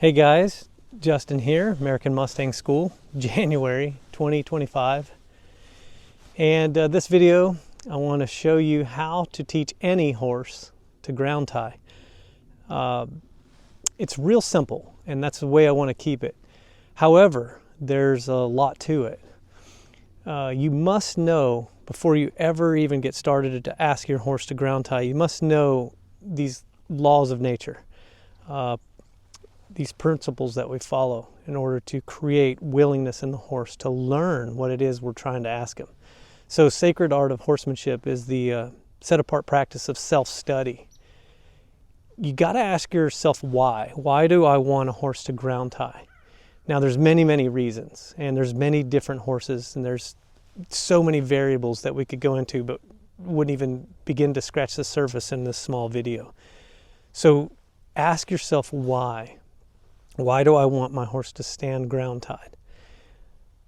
Hey guys, Justin here, American Mustang School, January 2025. And this video, I want to show you how to teach any horse to ground tie. It's real simple, and that's the way I want to keep it. However, there's a lot to it. You must know, before you ever even get started to ask your horse to ground tie, you must know these laws of nature. These principles that we follow in order to create willingness in the horse to learn what it is we're trying to ask him. So sacred art of horsemanship is the set apart practice of self-study. You got to ask yourself why. Why do I want a horse to ground tie? Now there's many reasons, and there's many different horses, and there's so many variables that we could go into, but wouldn't even begin to scratch the surface in this small video. So ask yourself why. Why do I want my horse to stand ground tied?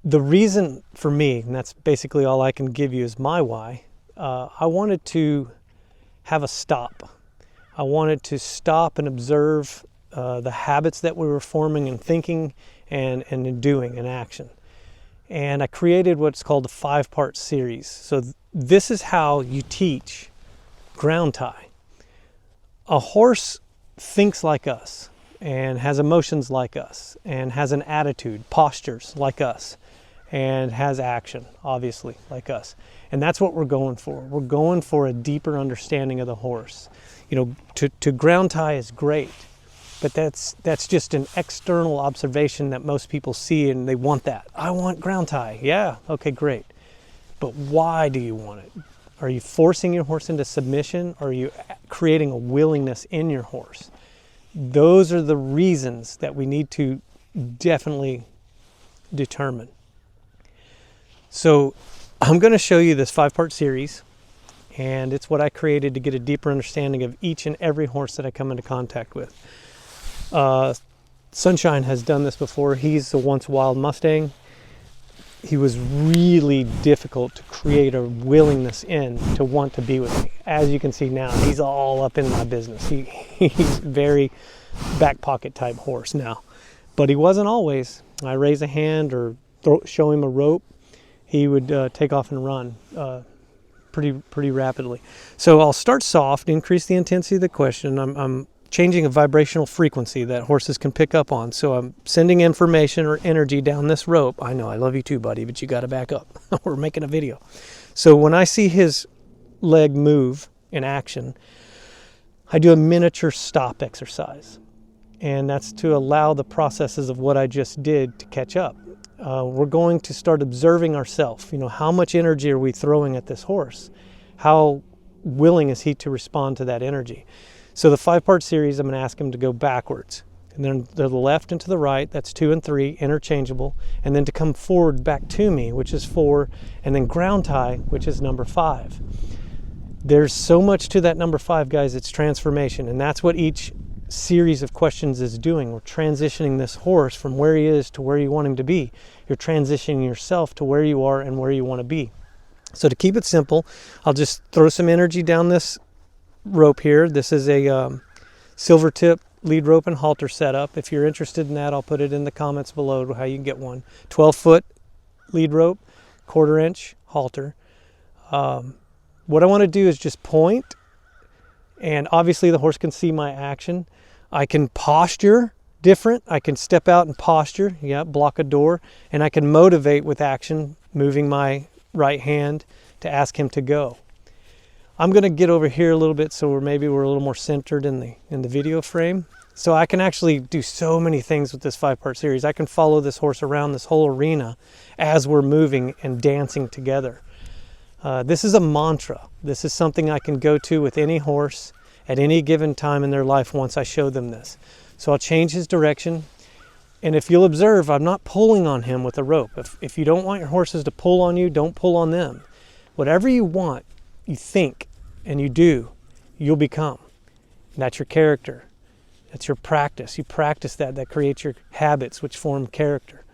The reason for me, and that's basically all I can give you, is my why. I wanted to have a stop. I wanted to stop and observe the habits that we were forming in thinking and in doing in action. And I created what's called a 5-part series. So this is how you teach ground tie. A horse thinks like us, and has emotions like us, and has an attitude, postures like us, and has action, obviously, like us. And that's what we're going for. We're going for a deeper understanding of the horse. You know, to ground tie is great, but that's just an external observation that most people see, and they want that. I want ground tie. Yeah, okay, great. But why do you want it? Are you forcing your horse into submission? Or are you creating a willingness in your horse? Those are the reasons that we need to definitely determine. So I'm going to show you this 5-part series, and it's what I created to get a deeper understanding of each and every horse that I come into contact with. Sunshine has done this before. He's a once wild Mustang. He was really difficult to create a willingness in to want to be with me. As you can see now, he's all up in my business. He's very back pocket type horse now, but he wasn't always. I raise a hand or show him a rope, he would take off and run pretty rapidly. So I'll start soft, increase the intensity of the question. I'm changing a vibrational frequency that horses can pick up on. So I'm sending information or energy down this rope. I know, I love you too, buddy, but you got to back up. We're making a video. So when I see his leg move in action, I do a miniature stop exercise. And that's to allow the processes of what I just did to catch up. We're going to start observing ourselves. You know, how much energy are we throwing at this horse? How willing is he to respond to that energy? So the 5-part series, I'm going to ask him to go backwards. And then to the left and to the right, that's 2 and 3, interchangeable. And then to come forward back to me, which is 4. And then ground tie, which is number 5. There's so much to that number 5, guys. It's transformation. And that's what each series of questions is doing. We're transitioning this horse from where he is to where you want him to be. You're transitioning yourself to where you are and where you want to be. So to keep it simple, I'll just throw some energy down this rope here. This is a silver tip lead rope and halter setup. If you're interested in that, I'll put it in the comments below how you can get one. 12-foot lead rope, 1/4 inch halter. What I want to do is just point, and obviously the horse can see my action. I can posture different. I can step out and posture, block a door, and I can motivate with action, moving my right hand to ask him to go. I'm going to get over here a little bit so maybe we're a little more centered in the video frame. So I can actually do so many things with this 5-part series. I can follow this horse around this whole arena as we're moving and dancing together. This is a mantra. This is something I can go to with any horse at any given time in their life once I show them this. So I'll change his direction. And if you'll observe, I'm not pulling on him with a rope. If you don't want your horses to pull on you, don't pull on them. Whatever you want, you think, and you do, you'll become. And that's your character. That's your practice. You practice that. That creates your habits, which form character.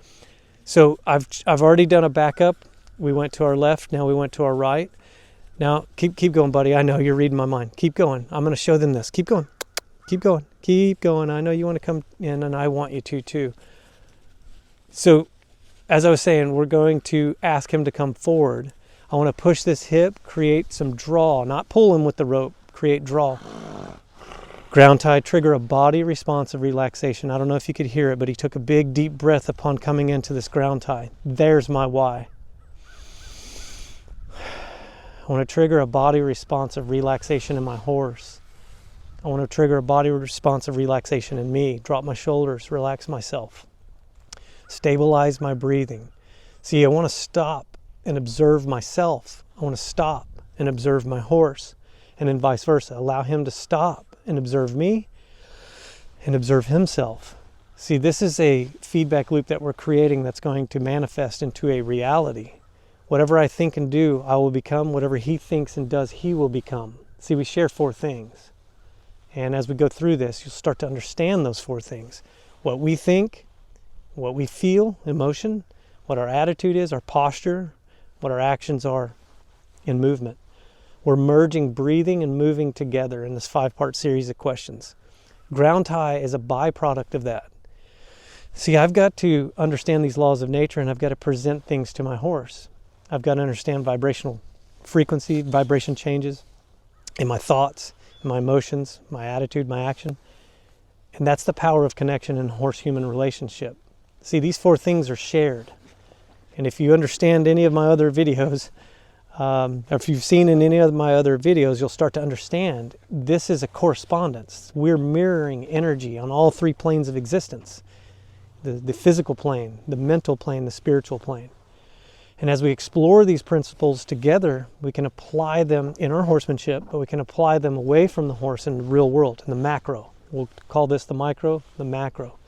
So I've already done a backup. We went to our left. Now we went to our right. Now keep going, buddy. I know you're reading my mind. Keep going. I'm going to show them this. Keep going. Keep going. Keep going. I know you want to come in, and I want you to too. So, as I was saying, we're going to ask him to come forward. I want to push this hip, create some draw, not pull him with the rope, create draw. Ground tie, trigger a body response of relaxation. I don't know if you could hear it, but he took a big deep breath upon coming into this ground tie. There's my why. I want to trigger a body response of relaxation in my horse. I want to trigger a body response of relaxation in me. Drop my shoulders, relax myself. Stabilize my breathing. See, I want to stop and observe myself. I want to stop and observe my horse, and then vice versa. Allow him to stop and observe me and observe himself. See, this is a feedback loop that we're creating that's going to manifest into a reality. Whatever I think and do, I will become. Whatever he thinks and does, he will become. See, we share 4 things. And as we go through this, you'll start to understand those 4 things. What we think, what we feel, emotion, what our attitude is, our posture, what our actions are in movement. We're merging breathing and moving together in this 5-part series of questions. Ground tie is a byproduct of that. See, I've got to understand these laws of nature, and I've got to present things to my horse. I've got to understand vibrational frequency, vibration changes in my thoughts, in my emotions, my attitude, my action. And that's the power of connection in horse-human relationship. See, these 4 things are shared. And if you understand any of my other videos, or if you've seen in any of my other videos, you'll start to understand this is a correspondence. We're mirroring energy on all 3 planes of existence. The physical plane, the mental plane, the spiritual plane. And as we explore these principles together, we can apply them in our horsemanship, but we can apply them away from the horse in the real world, in the macro. We'll call this the micro, the macro.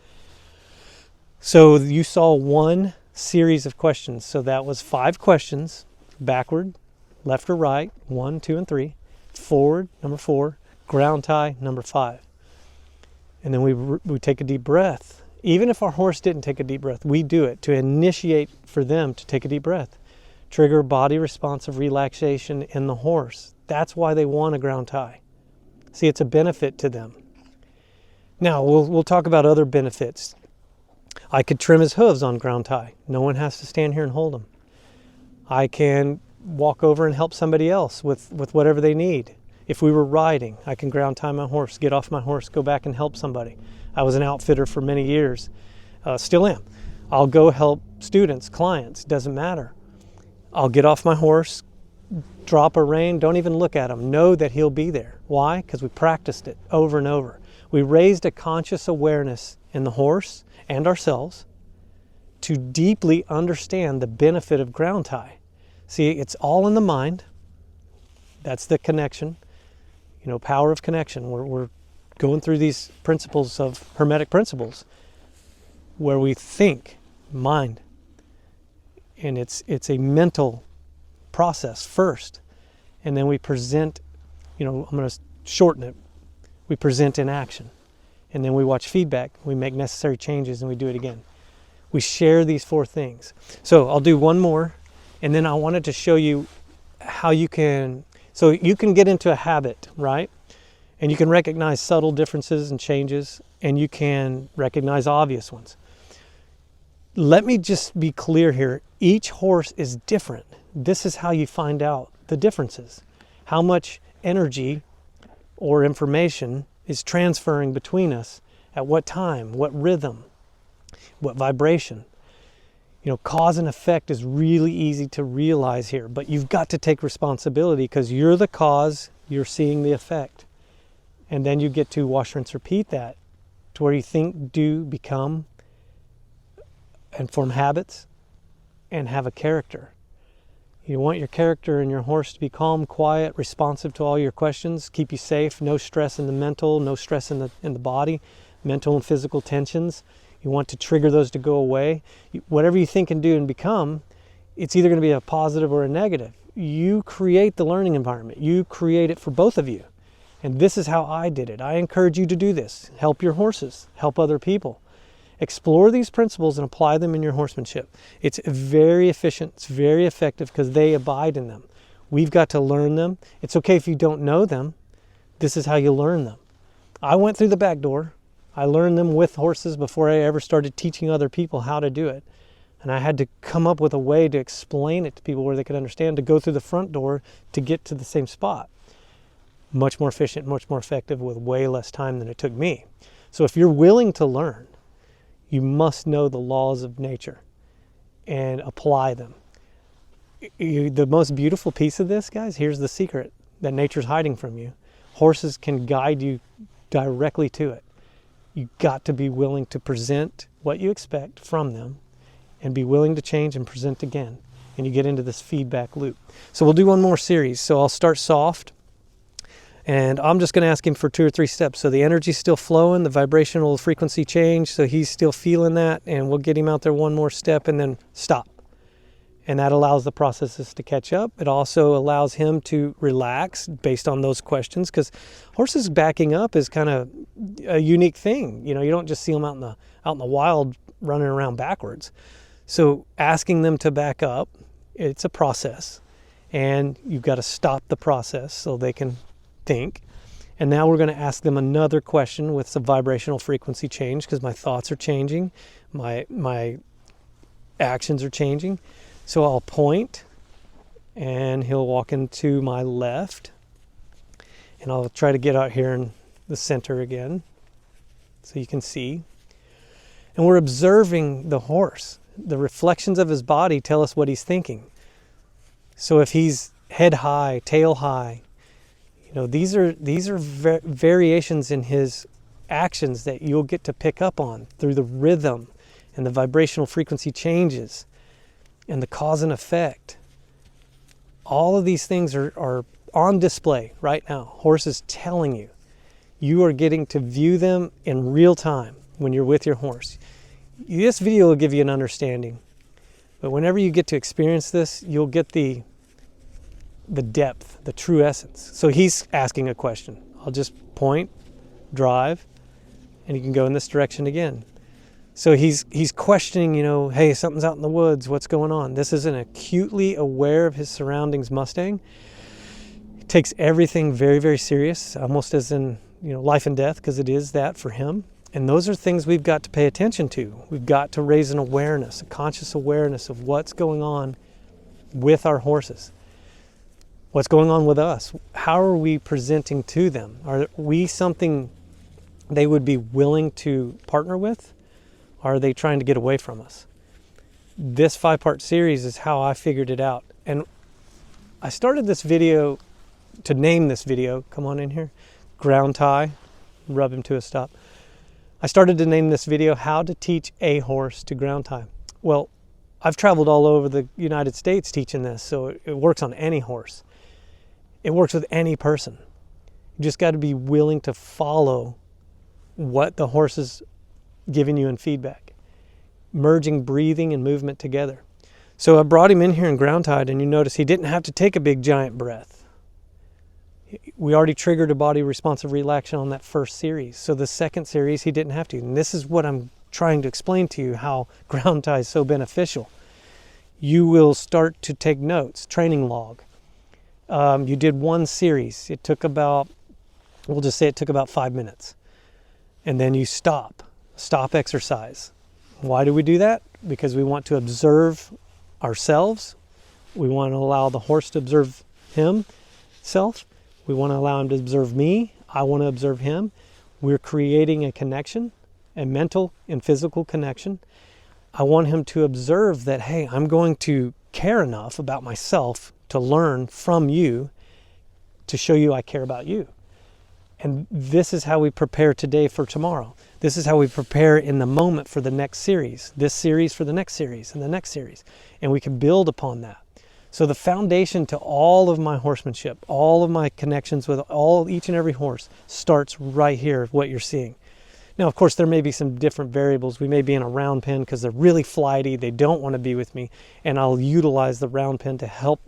So you saw 1 series of questions. So that was 5 questions, backward, left or right, 1, 2, and 3, forward, number 4, ground tie, number 5. And then we take a deep breath. Even if our horse didn't take a deep breath, we do it to initiate for them to take a deep breath. Trigger body response of relaxation in the horse. That's why they want a ground tie. See, it's a benefit to them. Now, we'll talk about other benefits. I could trim his hooves on ground tie. No one has to stand here and hold him. I can walk over and help somebody else with whatever they need. If we were riding, I can ground tie my horse, get off my horse, go back and help somebody. I was an outfitter for many years, still am. I'll go help students, clients, doesn't matter. I'll get off my horse, drop a rein, don't even look at him. Know that he'll be there. Why? Because we practiced it over and over. We raised a conscious awareness in the horse and ourselves to deeply understand the benefit of ground tie. See, it's all in the mind. That's the connection, power of connection. We're going through these principles of hermetic principles where we think, mind, and it's a mental process first, and then we present, I'm going to shorten it, we present in action, and then we watch feedback, we make necessary changes, and we do it again. We share these 4 things. So I'll do one more, and then I wanted to show you how you can get into a habit, right? And you can recognize subtle differences and changes, and you can recognize obvious ones. Let me just be clear here. Each horse is different. This is how you find out the differences. How much energy or information is transferring between us at what time, what rhythm, what vibration. Cause and effect is really easy to realize here, but you've got to take responsibility because you're the cause, you're seeing the effect. And then you get to wash, rinse, repeat that to where you think, do, become, and form habits and have a character. You want your character and your horse to be calm, quiet, responsive to all your questions, keep you safe, no stress in the mental, no stress in the body, mental and physical tensions. You want to trigger those to go away. Whatever you think and do and become, it's either going to be a positive or a negative. You create the learning environment. You create it for both of you. And this is how I did it. I encourage you to do this. Help your horses. Help other people. Explore these principles and apply them in your horsemanship. It's very efficient. It's very effective because they abide in them. We've got to learn them. It's okay if you don't know them. This is how you learn them. I went through the back door. I learned them with horses before I ever started teaching other people how to do it. And I had to come up with a way to explain it to people where they could understand, to go through the front door to get to the same spot. Much more efficient, much more effective, with way less time than it took me. So if you're willing to learn, you must know the laws of nature and apply them. The most beautiful piece of this, guys, here's the secret that nature's hiding from you. Horses can guide you directly to it. You got to be willing to present what you expect from them and be willing to change and present again. And you get into this feedback loop. So we'll do one more series. So I'll start soft. And I'm just going to ask him for 2 or 3 steps. So the energy's still flowing, the vibrational frequency change, so he's still feeling that. And we'll get him out there one more step and then stop. And that allows the processes to catch up. It also allows him to relax based on those questions, because horses backing up is kind of a unique thing. You know, you don't just see them out in the wild running around backwards. So asking them to back up, it's a process, and you've got to stop the process so they can think. And now we're going to ask them another question with some vibrational frequency change, because my thoughts are changing, my actions are changing. So I'll point, and he'll walk into my left, and I'll try to get out here in the center again so you can see. And we're observing the horse. The reflections of his body tell us what he's thinking. So if he's head high, tail high, you know, these are variations in his actions that you'll get to pick up on through the rhythm and the vibrational frequency changes and the cause and effect. All of these things are on display right now. Horses telling you. You are getting to view them in real time when you're with your horse. This video will give you an understanding, but whenever you get to experience this, you'll get the depth, the true essence. So he's asking a question. I'll just point, drive, and you can go in this direction again. So he's questioning, you know, hey, something's out in the woods, what's going on? This is an acutely aware of his surroundings Mustang. He takes everything very, very serious, almost as in, you know, life and death, because it is that for him. And those are things we've got to pay attention to. We've got to raise an awareness, a conscious awareness of what's going on with our horses. What's going on with us? How are we presenting to them? Are we something they would be willing to partner with? Or are they trying to get away from us? This 5-part series is how I figured it out. And I started this video to name this video, come on in here, ground tie, rub him to a stop. I started to name this video, How to Teach a Horse to Ground Tie. Well, I've traveled all over the United States teaching this, so it works on any horse. It works with any person. You just got to be willing to follow what the horse is giving you in feedback, merging breathing and movement together. So I brought him in here and ground tied, and you notice he didn't have to take a big giant breath. We already triggered a body responsive relaxation on that first series. So the second series, he didn't have to. And this is what I'm trying to explain to you, how ground tie is so beneficial. You will start to take notes, training log. You did one series. It took about, we'll just say it took about 5 minutes. And then you stop exercise. Why do we do that? Because we want to observe ourselves. We want to allow the horse to observe himself. We want to allow him to observe me. I want to observe him. We're creating a connection, a mental and physical connection. I want him to observe that, hey, I'm going to care enough about myself to learn from you to show you I care about you. And this is how we prepare today for tomorrow. This is how we prepare in the moment for the next series, this series for the next series, and the next series. And we can build upon that. So the foundation to all of my horsemanship, all of my connections with each and every horse starts right here, what you're seeing. Now, of course, there may be some different variables. We may be in a round pen because they're really flighty. They don't want to be with me. And I'll utilize the round pen to help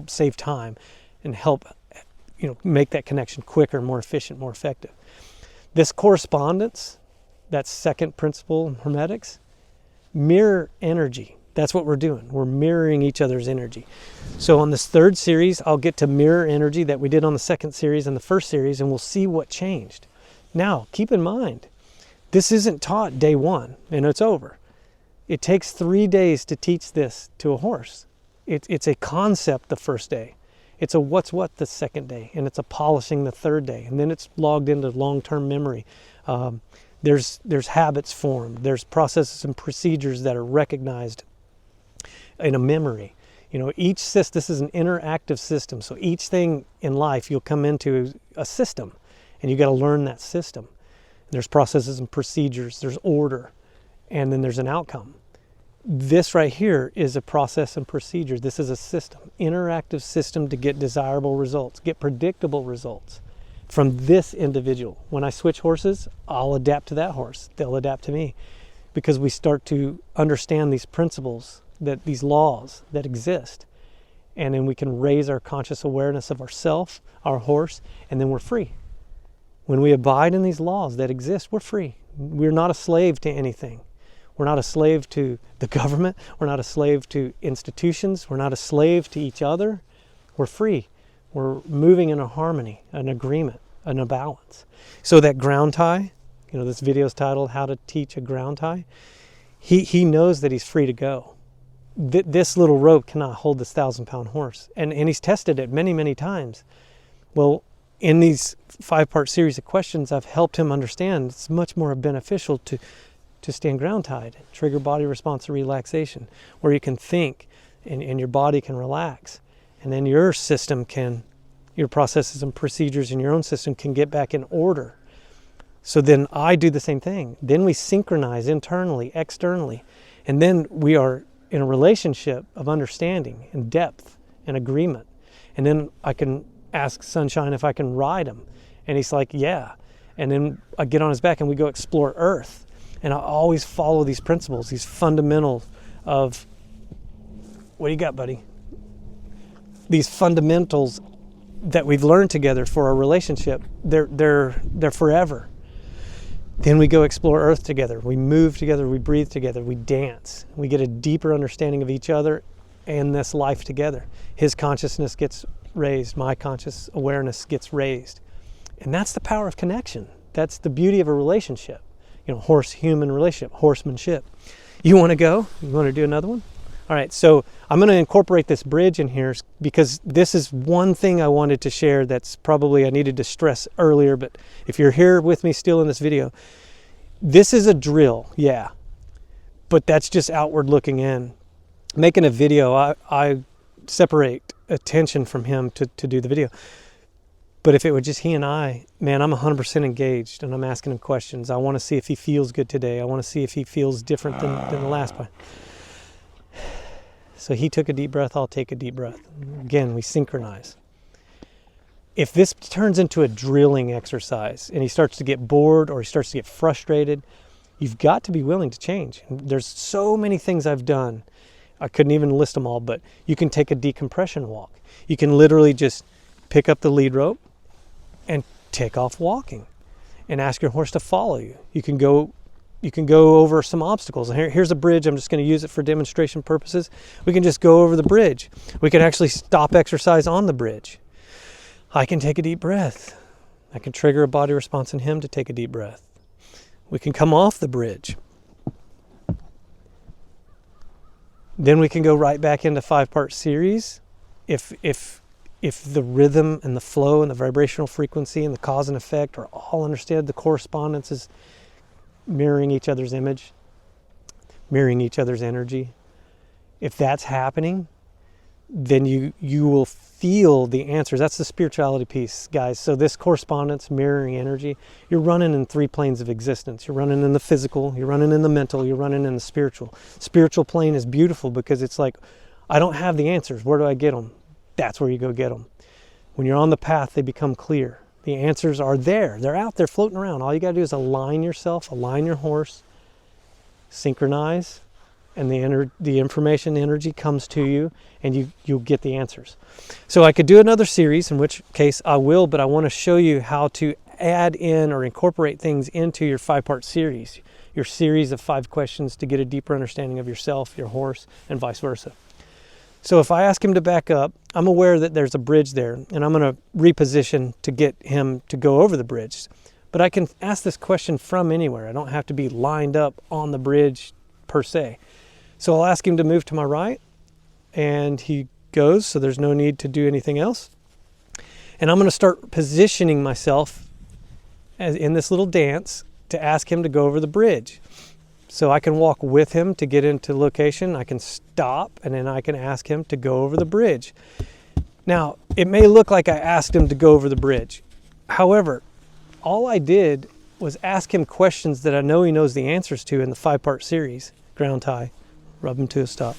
save time and help make that connection quicker, more efficient, more effective. This correspondence, that second principle in hermetics, mirror energy. That's what we're doing. We're mirroring each other's energy. So on this third series, I'll get to mirror energy that we did on the second series and the first series, and we'll see what changed. Now, keep in mind, this isn't taught day one and it's over. It takes 3 days to teach this to a horse. It's a concept the first day. It's a what's what the second day, and it's a polishing the third day, and then it's logged into long-term memory. There's habits formed. There's processes and procedures that are recognized in a memory. You know, each system, this is an interactive system. So each thing in life, you'll come into a system, and you got to learn that system. There's processes and procedures. There's order, and then there's an outcome. This right here is a process and procedure. This is a system, interactive system to get desirable results, get predictable results from this individual. When I switch horses, I'll adapt to that horse. They'll adapt to me, because we start to understand these principles, that these laws that exist, and then we can raise our conscious awareness of ourself, our horse, and then we're free. When we abide in these laws that exist, we're free. We're not a slave to anything. We're not a slave to the government. We're not a slave to institutions. We're not a slave to each other. We're free. We're moving in a harmony, an agreement, and a balance. So that ground tie, you know, this video is titled How to Teach a Ground Tie. He knows that he's free to go. This little rope cannot hold this 1,000-pound horse. And he's tested it many, many times. Well, in these 5-part series of questions, I've helped him understand it's much more beneficial to stand ground tied, trigger body response to relaxation, where you can think and your body can relax. And then your system your processes and procedures in your own system can get back in order. So then I do the same thing. Then we synchronize internally, externally. And then we are in a relationship of understanding and depth and agreement. And then I can ask Sunshine if I can ride him. And he's like, yeah. And then I get on his back and we go explore Earth. And I always follow these principles, these fundamentals of, what do you got, buddy? These fundamentals that we've learned together for our relationship, they're forever. Then we go explore Earth together. We move together, we breathe together, we dance. We get a deeper understanding of each other and this life together. His consciousness gets raised, my conscious awareness gets raised. And that's the power of connection. That's the beauty of a relationship. You know, horse-human relationship, horsemanship. You want to go? You want to do another one? All right, so I'm going to incorporate this bridge in here because this is one thing I wanted to share that's probably I needed to stress earlier, but if you're here with me still in this video, this is a drill, yeah, but that's just outward looking in. Making a video, I separate attention from him to do the video. But if it were just he and I, man, I'm 100% engaged and I'm asking him questions. I want to see if he feels good today. I want to see if he feels different than the last one. So he took a deep breath, I'll take a deep breath. Again, we synchronize. If this turns into a drilling exercise and he starts to get bored or he starts to get frustrated, you've got to be willing to change. And there's so many things I've done. I couldn't even list them all, but you can take a decompression walk. You can literally just pick up the lead rope and take off walking and ask your horse to follow you. You can go over some obstacles. Here's a bridge. I'm just going to use it for demonstration purposes. We can just go over the bridge. We can actually stop exercise on the bridge. I can take a deep breath. I can trigger a body response in him to take a deep breath. We can come off the bridge. Then we can go right back into 5-part series. If the rhythm and the flow and the vibrational frequency and the cause and effect are all understood, the correspondence is mirroring each other's image, mirroring each other's energy. If that's happening, then you will feel the answers. That's the spirituality piece, guys. So this correspondence, mirroring energy, you're running in 3 planes of existence. You're running in the physical, you're running in the mental, you're running in the spiritual. Spiritual plane is beautiful because it's like, I don't have the answers. Where do I get them? That's where you go get them. When you're on the path, they become clear. The answers are there. They're out there floating around. All you got to do is align yourself, align your horse, synchronize, and the information, the energy comes to you, and you'll get the answers. So I could do another series, in which case I will, but I want to show you how to add in or incorporate things into your 5-part series, your series of 5 questions to get a deeper understanding of yourself, your horse, and vice versa. So if I ask him to back up, I'm aware that there's a bridge there, and I'm going to reposition to get him to go over the bridge. But I can ask this question from anywhere. I don't have to be lined up on the bridge per se. So I'll ask him to move to my right, and he goes, so there's no need to do anything else. And I'm going to start positioning myself in this little dance to ask him to go over the bridge. So I can walk with him to get into location. I can stop, and then I can ask him to go over the bridge. Now, it may look like I asked him to go over the bridge. However, all I did was ask him questions that I know he knows the answers to in the 5-part series. Ground tie, rub him to a stop.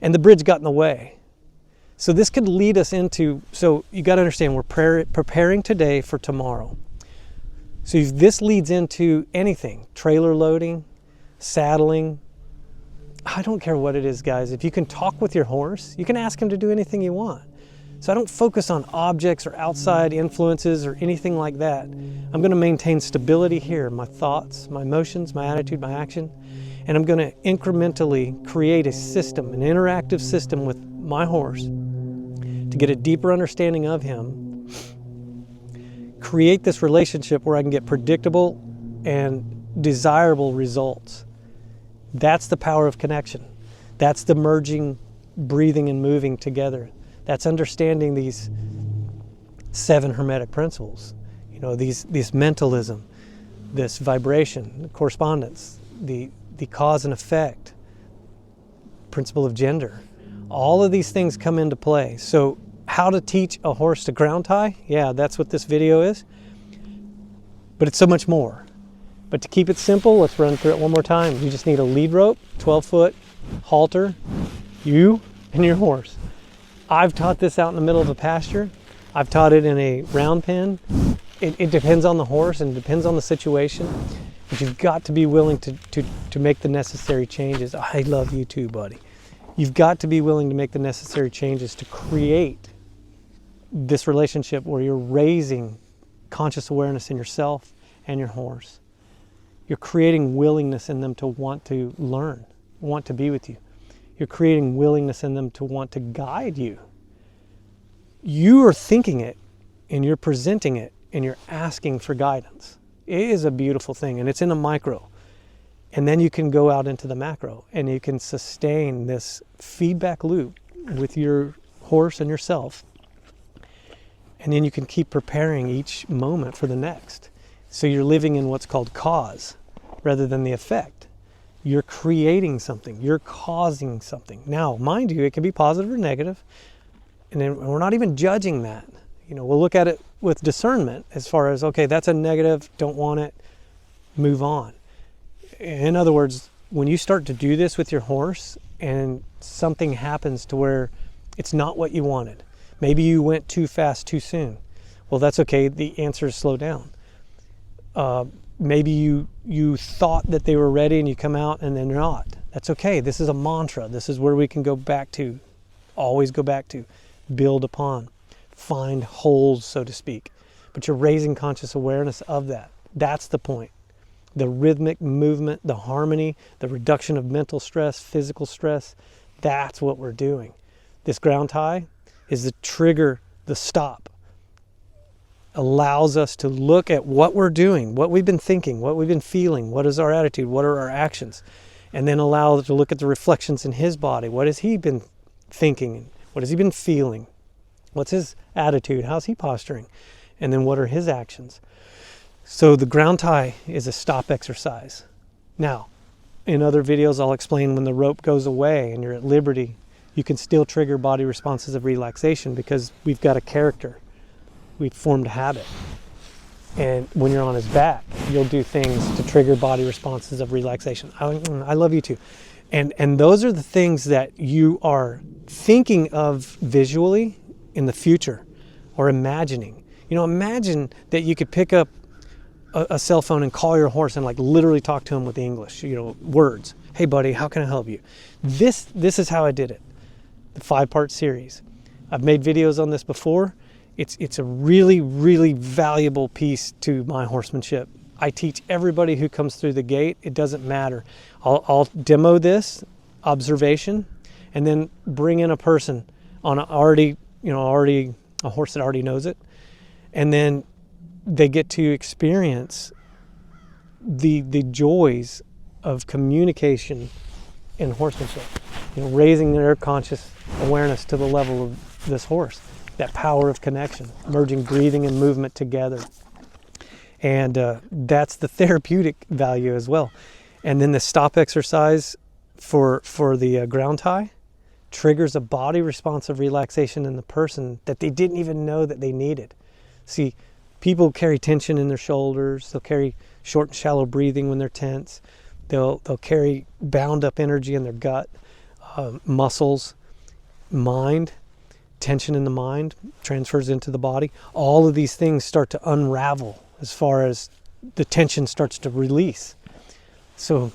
And the bridge got in the way. So this could lead us into, so you got to understand, we're preparing today for tomorrow. So if this leads into anything, trailer loading, saddling, I don't care what it is, guys. If you can talk with your horse, you can ask him to do anything you want. So I don't focus on objects or outside influences or anything like that. I'm going to maintain stability here, my thoughts, my emotions, my attitude, my action. And I'm going to incrementally create a system, an interactive system with my horse to get a deeper understanding of him, create this relationship where I can get predictable and desirable results. That's the power of connection. That's the merging, breathing, and moving together. That's understanding these 7 hermetic principles. You know, this mentalism, this vibration, correspondence, the cause and effect, principle of gender. All of these things come into play. So how to teach a horse to ground tie? Yeah, that's what this video is. But it's so much more. But to keep it simple, let's run through it one more time. You just need a lead rope, 12-foot, halter, you and your horse. I've taught this out in the middle of a pasture. I've taught it in a round pen. It depends on the horse and depends on the situation. But you've got to be willing to make the necessary changes. I love you too, buddy. You've got to be willing to make the necessary changes to create this relationship where you're raising conscious awareness in yourself and your horse. You're creating willingness in them to want to learn, want to be with you. You're creating willingness in them to want to guide you. You are thinking it, and you're presenting it, and you're asking for guidance. It is a beautiful thing, and it's in a micro. And then you can go out into the macro, and you can sustain this feedback loop with your horse and yourself. And then you can keep preparing each moment for the next. So you're living in what's called cause rather than the effect. You're creating something. You're causing something. Now, mind you, it can be positive or negative. And then we're not even judging that. You know, we'll look at it with discernment as far as, okay, that's a negative, don't want it, move on. In other words, when you start to do this with your horse and something happens to where it's not what you wanted, maybe you went too fast too soon. Well, that's okay. The answer is slow down. Maybe you thought that they were ready and you come out and then you're not. That's okay. This is a mantra. This is where we can go back to, always go back to, build upon, find holes, so to speak. But you're raising conscious awareness of that. That's the point. The rhythmic movement, the harmony, the reduction of mental stress, physical stress, that's what we're doing. This ground tie is the trigger, the stop. Allows us to look at what we're doing, what we've been thinking, what we've been feeling, what is our attitude, what are our actions, and then allow us to look at the reflections in his body. What has he been thinking? What has he been feeling? What's his attitude? How's he posturing? And then what are his actions? So the ground tie is a stop exercise. Now, in other videos, I'll explain when the rope goes away and you're at liberty, you can still trigger body responses of relaxation because we've got a character. We've formed a habit. And when you're on his back, you'll do things to trigger body responses of relaxation. I love you too. And those are the things that you are thinking of visually in the future or imagining. You know, imagine that you could pick up a cell phone and call your horse and like literally talk to him with English, you know, words. Hey buddy, how can I help you? This is how I did it. The 5-part series. I've made videos on this before. It's a really, really valuable piece to my horsemanship. I teach everybody who comes through the gate. It doesn't matter. I'll demo this observation and then bring in a person on a horse that already knows it. And then they get to experience the joys of communication in horsemanship, raising their conscious awareness to the level of this horse, that power of connection, merging breathing and movement together. And that's the therapeutic value as well. And then the stop exercise for the ground tie triggers a body response of relaxation in the person that they didn't even know that they needed. See, people carry tension in their shoulders. They'll carry short and shallow breathing when they're tense. They'll carry bound up energy in their gut, muscles, mind, tension in the mind transfers into the body. All of these things start to unravel as far as the tension starts to release. So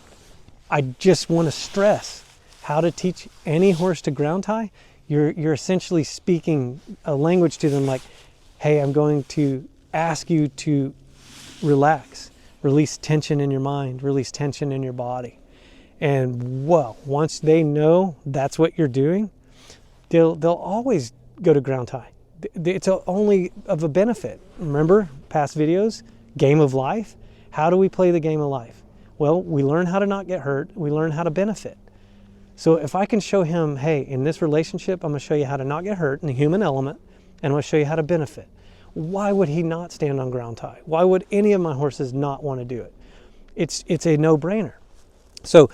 I just want to stress how to teach any horse to ground tie. You're essentially speaking a language to them like, hey, I'm going to ask you to relax. Release tension in your mind, release tension in your body. And well, once they know that's what you're doing, they'll always go to ground tie. It's only of a benefit. Remember past videos, game of life? How do we play the game of life? Well, we learn how to not get hurt. We learn how to benefit. So if I can show him, hey, in this relationship, I'm going to show you how to not get hurt in the human element, and I'm going to show you how to benefit. Why would he not stand on ground tie? Why would any of my horses not want to do it? It's a no-brainer. So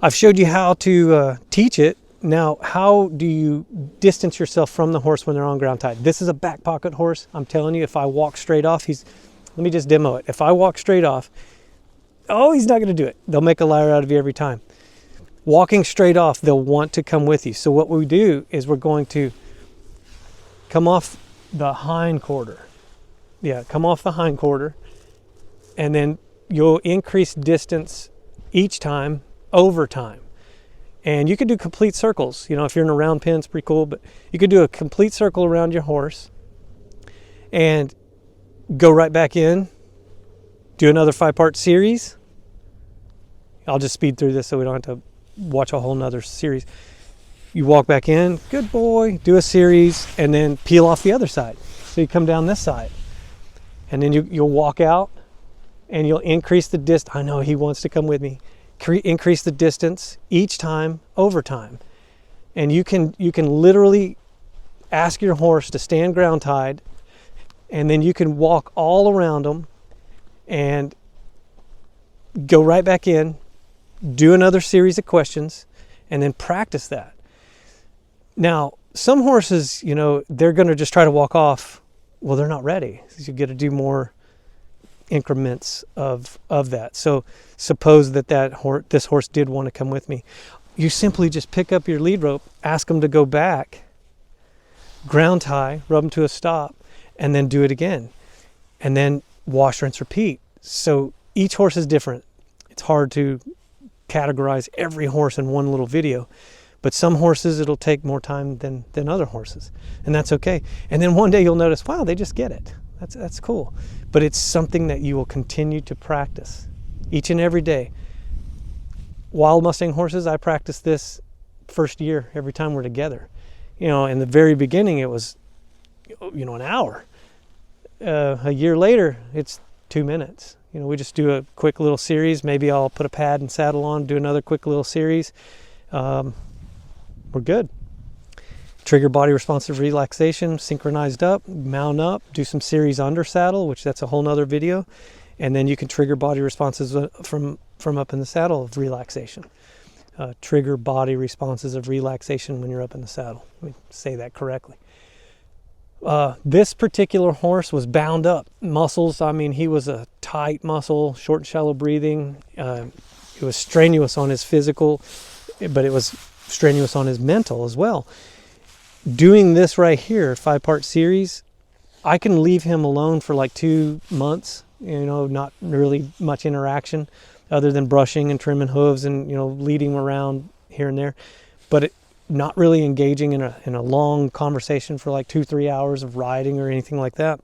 I've showed you how to teach it. Now, how do you distance yourself from the horse when they're on ground tie? This is a back pocket horse. I'm telling you, if I walk straight off, let me just demo it. If I walk straight off, he's not going to do it. They'll make a liar out of you every time. Walking straight off, they'll want to come with you. So what we do is we're going to come off the hind quarter. Yeah, come off the hind quarter, and then you'll increase distance each time over time. And you could do complete circles. If you're in a round pen, it's pretty cool, but you could do a complete circle around your horse and go right back in, do another 5-part series. I'll just speed through this so we don't have to watch a whole nother series. You walk back in, good boy, do a series, and then peel off the other side. So you come down this side, and then you'll walk out, and you'll increase the distance. I know he wants to come with me. Increase the distance each time over time. And you can literally ask your horse to stand ground tied, and then you can walk all around them and go right back in, do another series of questions, and then practice that. Now, some horses, they're going to just try to walk off. Well, they're not ready. So you got to do more increments of that. So suppose this horse did want to come with me. You simply just pick up your lead rope, ask them to go back, ground tie, rub them to a stop, and then do it again. And then wash, rinse, repeat. So each horse is different. It's hard to categorize every horse in one little video. But some horses, it'll take more time than other horses. And that's okay. And then one day you'll notice, wow, they just get it. That's cool. But it's something that you will continue to practice each and every day. Wild Mustang horses, I practice this first year every time we're together. In the very beginning, it was, an hour. A year later, it's 2 minutes. We just do a quick little series. Maybe I'll put a pad and saddle on, do another quick little series. We're good. Trigger body responsive relaxation, synchronized up, mount up, do some series under saddle, which that's a whole nother video. And then you can trigger body responses from up in the saddle of relaxation. Trigger body responses of relaxation when you're up in the saddle. Let me say that correctly. This particular horse was bound up. Muscles, he was a tight muscle, short and shallow breathing. It was strenuous on his physical, but it was strenuous on his mental as well. Doing this right here, 5-part series, I can leave him alone for like 2 months, not really much interaction other than brushing and trimming hooves and, leading him around here and there, but not really engaging in a long conversation for like 2-3 hours of riding or anything like that.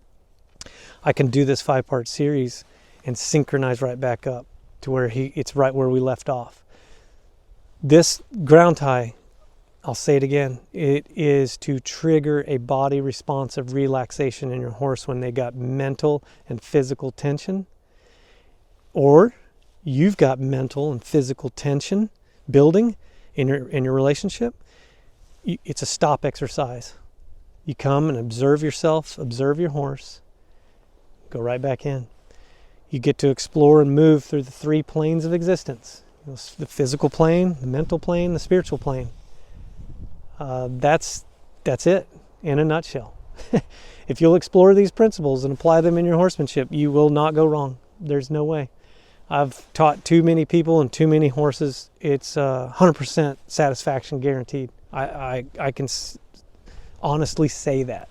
I can do this 5-part series and synchronize right back up to where it's right where we left off. This ground tie, I'll say it again. It is to trigger a body response of relaxation in your horse when they got mental and physical tension, or you've got mental and physical tension building in your relationship. It's a stop exercise. You come and observe yourself, observe your horse, go right back in. You get to explore and move through the 3 planes of existence. The physical plane, the mental plane, the spiritual plane. That's it in a nutshell. If you'll explore these principles and apply them in your horsemanship, you will not go wrong. There's no way. I've taught too many people and too many horses. It's 100% satisfaction guaranteed. I can honestly say that.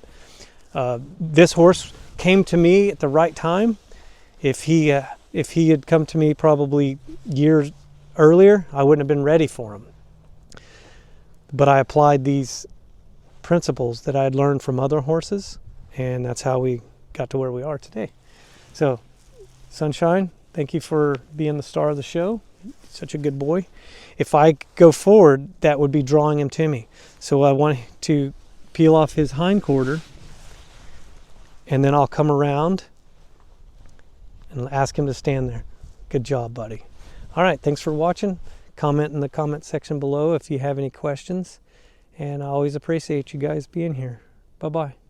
This horse came to me at the right time. If he had come to me probably years earlier, I wouldn't have been ready for him. But I applied these principles that I had learned from other horses, and that's how we got to where we are today. So, Sunshine, thank you for being the star of the show. Such a good boy. If I go forward, that would be drawing him to me. So I want to peel off his hind quarter, and then I'll come around and ask him to stand there. Good job, buddy. All right, thanks for watching. Comment in the comment section below if you have any questions. And I always appreciate you guys being here. Bye-bye.